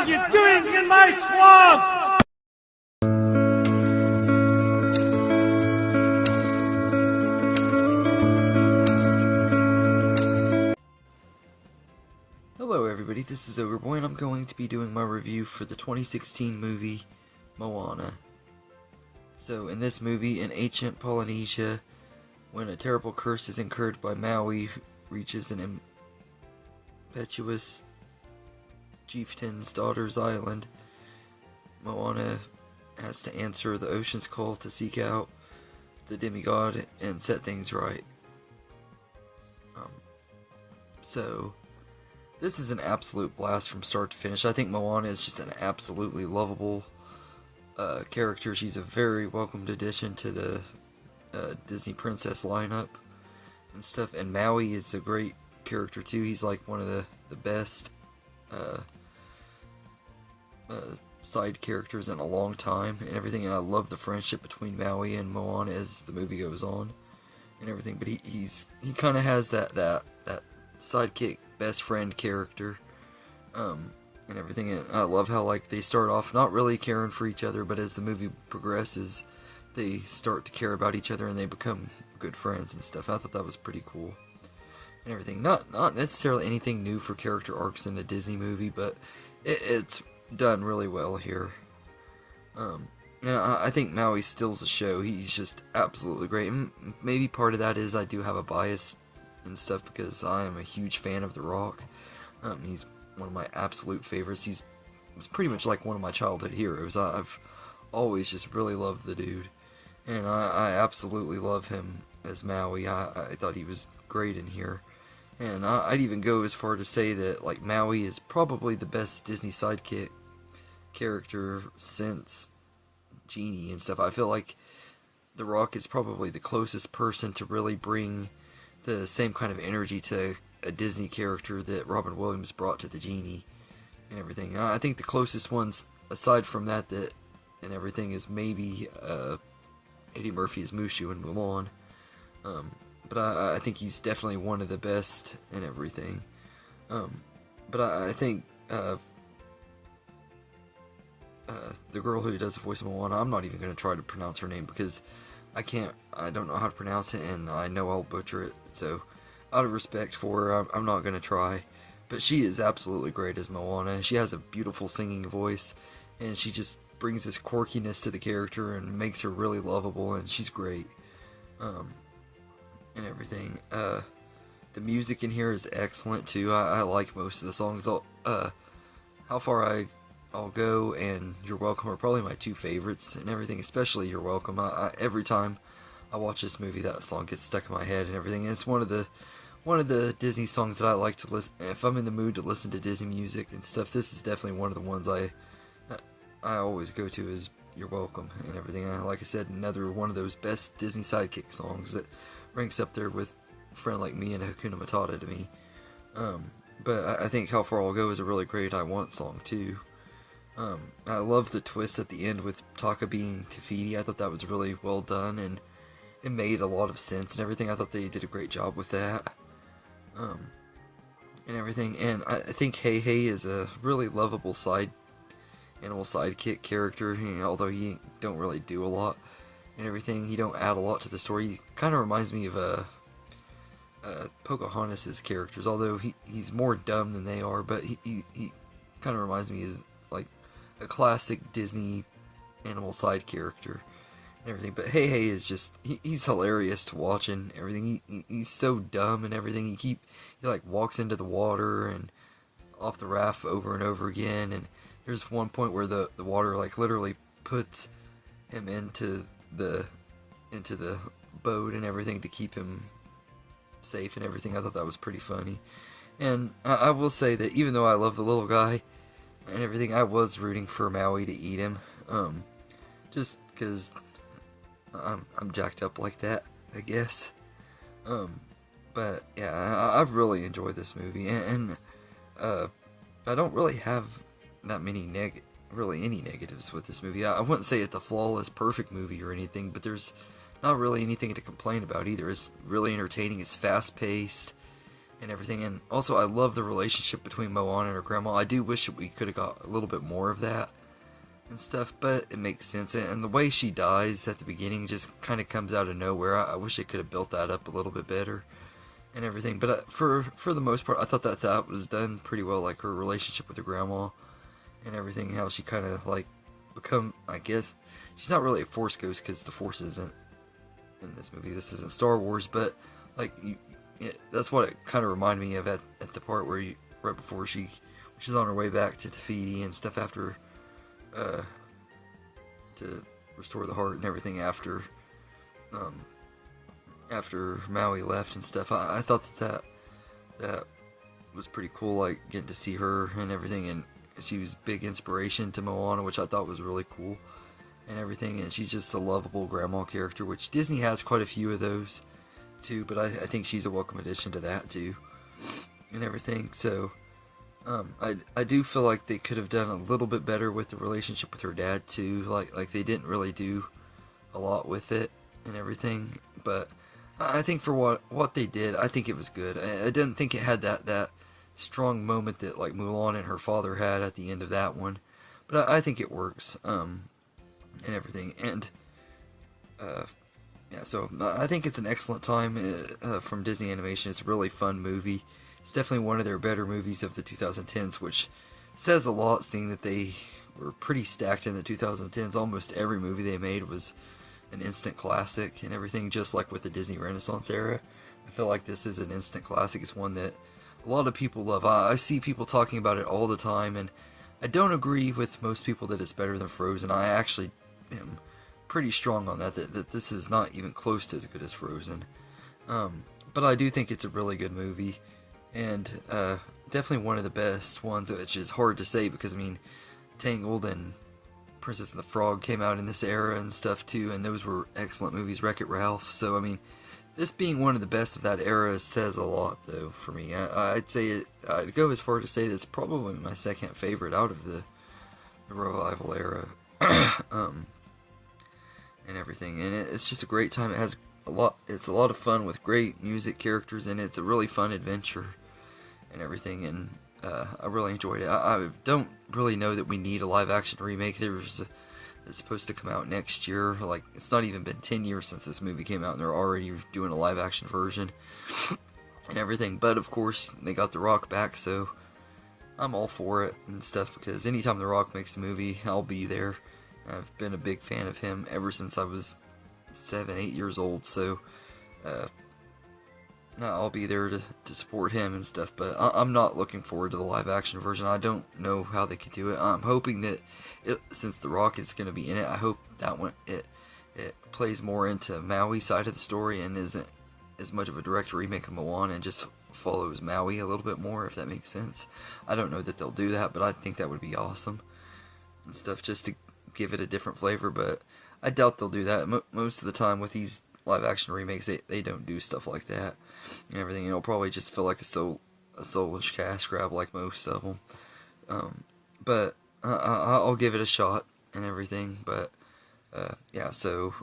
are you doing in my swamp? Hello everybody, this is Overboy and I'm going to be doing my review for the 2016 movie Moana. So in this movie, in ancient Polynesia, when a terrible curse is incurred by Maui, who reaches an impetuous chieftain's daughter's island, Moana has to answer the ocean's call to seek out the demigod and set things right. So this is an absolute blast from start to finish. I think Moana is just an absolutely lovable character. She's a very welcomed addition to the Disney princess lineup and stuff. And Maui is a great character too. He's like one of the best side characters in a long time and everything. And I love the friendship between Maui and Moana as the movie goes on and everything. But he kind of has that sidekick best friend character and everything. And I love how like they start off not really caring for each other, but as the movie progresses they start to care about each other and they become good friends and stuff. I thought that was pretty cool and everything. Not necessarily anything new for character arcs in a Disney movie, but it's done really well here. I think Maui steals the show. He's just absolutely great. And maybe part of that is I do have a bias and stuff because I am a huge fan of The Rock. He's one of my absolute favorites. He's pretty much like one of my childhood heroes. I've always just really loved the dude, and I absolutely love him as Maui. I thought he was great in here, and I'd even go as far to say that like Maui is probably the best Disney sidekick character since Genie and stuff. I feel like The Rock is probably the closest person to really bring the same kind of energy to a Disney character that Robin Williams brought to the Genie and everything. I think the closest ones, aside from that and everything, is maybe Eddie Murphy as Mushu in Mulan. But I think he's definitely one of the best and everything. But I think the girl who does the voice of Moana, I'm not even going to try to pronounce her name because I don't know how to pronounce it and I know I'll butcher it, so out of respect for her, I'm not going to try. But she is absolutely great as Moana. She has a beautiful singing voice and she just brings this quirkiness to the character and makes her really lovable, and she's great. And everything. The music in here is excellent too. I like most of the songs. How Far I'll Go and You're Welcome are probably my two favorites and everything, especially You're Welcome. Every time I watch this movie, that song gets stuck in my head and everything. And it's one of the Disney songs that I like to listen. If I'm in the mood to listen to Disney music and stuff, this is definitely one of the ones I always go to is You're Welcome and everything. And like I said, another one of those best Disney sidekick songs that ranks up there with Friend Like Me and Hakuna Matata to me. But I think How Far I'll Go is a really great I Want song too. I love the twist at the end with Taka being Te Fiti. I thought that was really well done and it made a lot of sense and everything. I thought they did a great job with that. And everything. And I think Hey Hey is a really lovable animal sidekick character. Although he don't really do a lot and everything. He don't add a lot to the story. He kind of reminds me of Pocahontas' characters. Although he's more dumb than they are. But he kind of reminds me of like a classic Disney animal side character and everything. But Hey Hey is just he's hilarious to watch and everything. He's so dumb and everything. He like walks into the water and off the raft over and over again, and there's one point where the water like literally puts him into the boat and everything to keep him safe and everything. I thought that was pretty funny. And I will say that even though I love the little guy and everything, I was rooting for Maui to eat him, just because I'm jacked up like that, I guess. But yeah, I really enjoyed this movie, and I don't really have that many any negatives with this movie. I wouldn't say it's a flawless, perfect movie or anything, but there's not really anything to complain about either. It's really entertaining. It's fast-paced and everything. And also, I love the relationship between Moana and her grandma. I do wish that we could have got a little bit more of that and stuff, but it makes sense. And the way she dies at the beginning just kind of comes out of nowhere. I wish they could have built that up a little bit better and everything. But for the most part, I thought that was done pretty well, like her relationship with her grandma and everything, how she kind of like become, I guess, she's not really a Force ghost because the Force isn't in this movie. This isn't Star Wars, but like that's what it kind of reminded me of at the part where right before she's on her way back to Te Fiti and stuff after to restore the heart and everything after Maui left and stuff. I thought that was pretty cool, like getting to see her and everything, and she was big inspiration to Moana, which I thought was really cool and everything. And she's just a lovable grandma character, which Disney has quite a few of those too, but I think she's a welcome addition to that too and everything. So I do feel like they could have done a little bit better with the relationship with her dad too. Like they didn't really do a lot with it and everything. But I think for what they did, I think it was good. I didn't think it had that strong moment that like Mulan and her father had at the end of that one. But I think it works and everything. And yeah, so I think it's an excellent time from Disney Animation. It's a really fun movie. It's definitely one of their better movies of the 2010s, which says a lot, seeing that they were pretty stacked in the 2010s. Almost every movie they made was an instant classic and everything, just like with the Disney Renaissance era. I feel like this is an instant classic. It's one that a lot of people love. I see people talking about it all the time, and I don't agree with most people that it's better than Frozen. I actually am pretty strong on that this is not even close to as good as Frozen. But I do think it's a really good movie. And definitely one of the best ones, which is hard to say because, I mean, Tangled and Princess and the Frog came out in this era and stuff too, and those were excellent movies, Wreck-It Ralph. So, I mean, this being one of the best of that era says a lot, though, for me. I'd say I'd go as far to say that it's probably my second favorite out of the revival era and everything. And it's just a great time. It has it's a lot of fun with great music, characters, and it's a really fun adventure and everything, and I really enjoyed it. I don't really know that we need a live action remake. It's supposed to come out next year. Like, it's not even been 10 years since this movie came out, and they're already doing a live action version and everything. But of course, they got The Rock back, so I'm all for it and stuff, because anytime The Rock makes a movie, I'll be there. I've been a big fan of him ever since I was 7-8 years old, so I'll be there to support him and stuff. But I'm not looking forward to the live action version. I don't know how they could do it. I'm hoping that since The Rock is going to be in it, I hope that one it plays more into Maui's side of the story and isn't as much of a direct remake of Moana and just follows Maui a little bit more, if that makes sense. I don't know that they'll do that, but I think that would be awesome and stuff, just to give it a different flavor. But I doubt they'll do that. Most of the time with these live action remakes, they don't do stuff like that and everything. It'll probably just feel like a soulish cash grab like most of them. But I'll give it a shot and everything. But yeah, so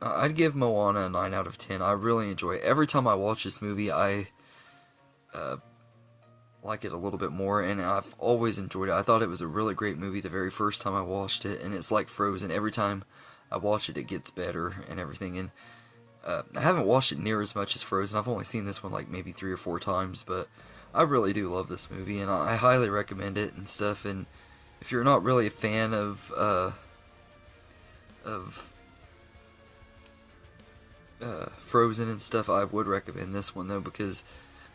I'd give Moana a 9 out of 10. I really enjoy it. Every time I watch this movie, I like it a little bit more, and I've always enjoyed it. I thought it was a really great movie the very first time I watched it, and it's like Frozen. Every time I watch it, it gets better and everything. And I haven't watched it near as much as Frozen. I've only seen this one like maybe 3 or 4 times, but I really do love this movie, and I highly recommend it and stuff. And if you're not really a fan of Frozen and stuff, I would recommend this one though, because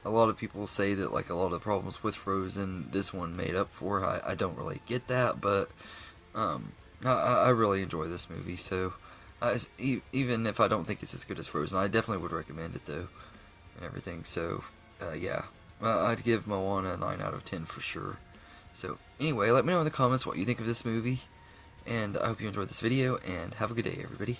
a lot of people say that like a lot of the problems with Frozen, this one made up for. I don't really get that, but I really enjoy this movie. So even if I don't think it's as good as Frozen, I definitely would recommend it though and everything. So yeah, I'd give Moana a 9 out of 10 for sure. So anyway, let me know in the comments what you think of this movie, and I hope you enjoyed this video, and have a good day, everybody.